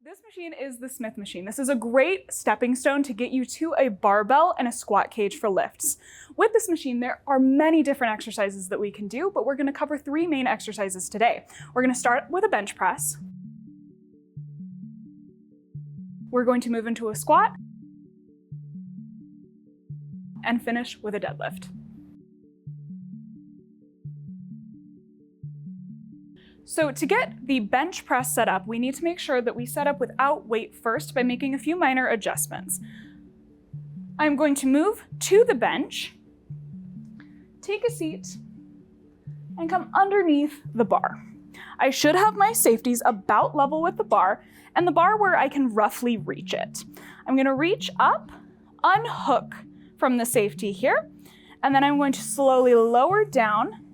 This machine is the Smith machine. This is a great stepping stone to get you to a barbell and a squat cage for lifts. With this machine, there are many different exercises that we can do, but we're going to cover three main exercises today. We're going to start with a bench press. We're going to move into a squat and finish with a deadlift. So to get the bench press set up, we need to make sure that we set up without weight first by making a few minor adjustments. I'm going to move to the bench, take a seat, and come underneath the bar. I should have my safeties about level with the bar, and the bar where I can roughly reach it. I'm going to reach up, unhook from the safety here, and then I'm going to slowly lower down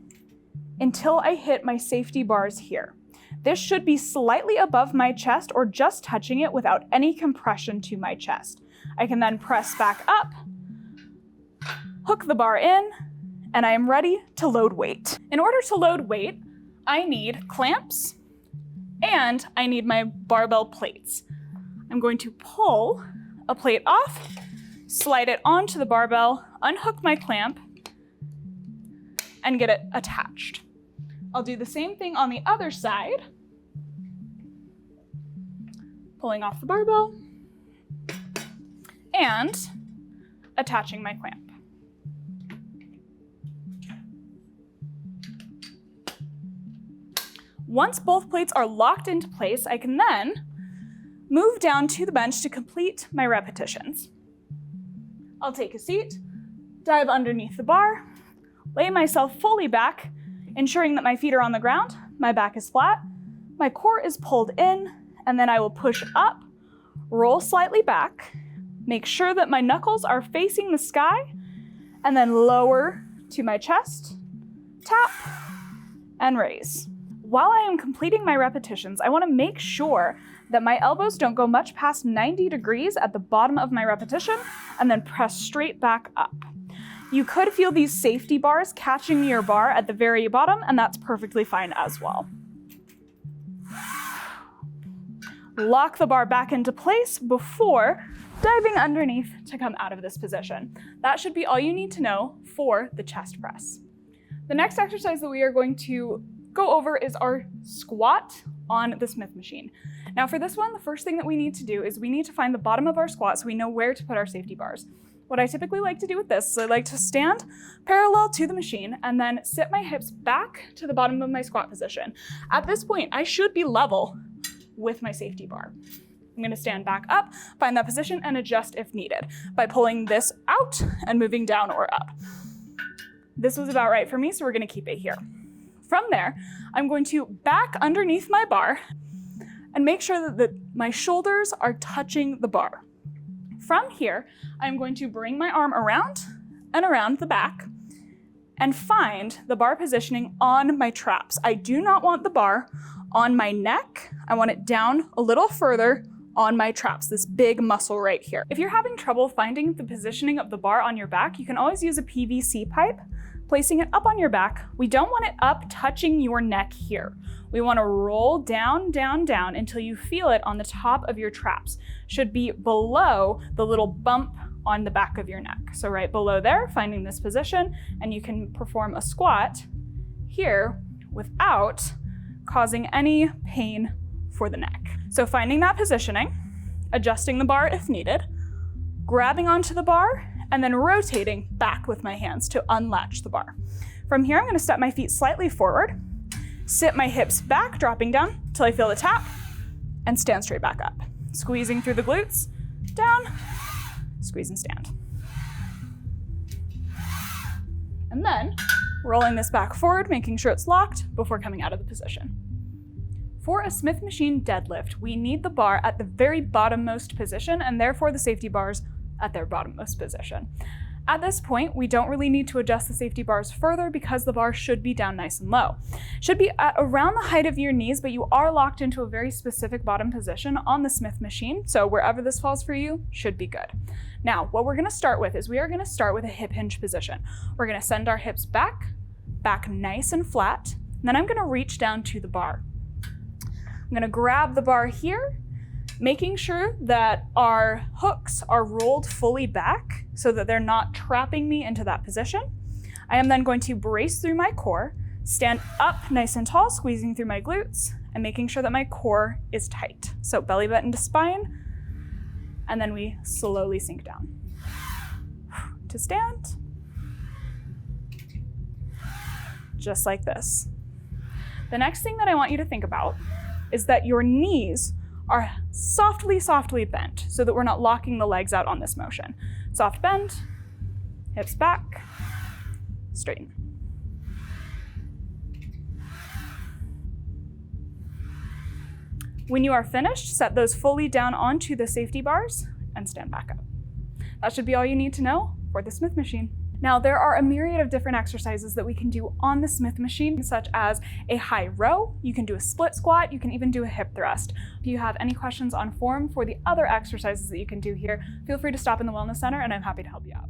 until I hit my safety bars here. This should be slightly above my chest or just touching it without any compression to my chest. I can then press back up, hook the bar in, and I am ready to load weight. In order to load weight, I need clamps and I need my barbell plates. I'm going to pull a plate off, slide it onto the barbell, unhook my clamp, and get it attached. I'll do the same thing on the other side, pulling off the barbell and attaching my clamp. Once both plates are locked into place, I can then move down to the bench to complete my repetitions. I'll take a seat, dive underneath the bar, lay myself fully back, ensuring that my feet are on the ground, my back is flat, my core is pulled in, and then I will push up, roll slightly back, make sure that my knuckles are facing the sky, and then lower to my chest, tap, and raise. While I am completing my repetitions, I want to make sure that my elbows don't go much past 90 degrees at the bottom of my repetition, and then press straight back up. You could feel these safety bars catching your bar at the very bottom, and that's perfectly fine as well. Lock the bar back into place before diving underneath to come out of this position. That should be all you need to know for the chest press. The next exercise that we are going to go over is our squat on the Smith machine. Now for this one, the first thing that we need to do is we need to find the bottom of our squat so we know where to put our safety bars. What I typically like to do with this is I like to stand parallel to the machine and then sit my hips back to the bottom of my squat position. At this point, I should be level with my safety bar. I'm gonna stand back up, find that position, and adjust if needed by pulling this out and moving down or up. This was about right for me, so we're gonna keep it here. From there, I'm going to back underneath my bar and make sure that my shoulders are touching the bar. From here, I'm going to bring my arm around and around the back and find the bar positioning on my traps. I do not want the bar on my neck. I want it down a little further on my traps, this big muscle right here. If you're having trouble finding the positioning of the bar on your back, you can always use a PVC pipe, placing it up on your back. We don't want it up touching your neck here. We want to roll down, down, down until you feel it on the top of your traps. Should be below the little bump on the back of your neck. So right below there, finding this position, and you can perform a squat here without causing any pain for the neck. So finding that positioning, adjusting the bar if needed, grabbing onto the bar, and then rotating back with my hands to unlatch the bar. From here, I'm going to step my feet slightly forward, sit my hips back, dropping down till I feel the tap, and stand straight back up. Squeezing through the glutes, down, squeeze and stand. And then rolling this back forward, making sure it's locked before coming out of the position. For a Smith machine deadlift, we need the bar at the very bottommost position, and therefore the safety bars at their bottommost position. At this point, we don't really need to adjust the safety bars further because the bar should be down nice and low. Should be at around the height of your knees, but you are locked into a very specific bottom position on the Smith machine, so wherever this falls for you should be good. Now, what we're gonna start with is we are gonna start with a hip hinge position. We're gonna send our hips back nice and flat, and then I'm gonna reach down to the bar. I'm gonna grab the bar here, Making sure that our hooks are rolled fully back so that they're not trapping me into that position. I am then going to brace through my core, stand up nice and tall, squeezing through my glutes, and making sure that my core is tight. So belly button to spine, and then we slowly sink down. To stand, just like this. The next thing that I want you to think about is that your knees are softly, softly bent so that we're not locking the legs out on this motion. Soft bend, hips back, straighten. When you are finished, set those fully down onto the safety bars and stand back up. That should be all you need to know for the Smith machine. Now, there are a myriad of different exercises that we can do on the Smith machine, such as a high row, you can do a split squat, you can even do a hip thrust. If you have any questions on form for the other exercises that you can do here, feel free to stop in the Wellness Center and I'm happy to help you out.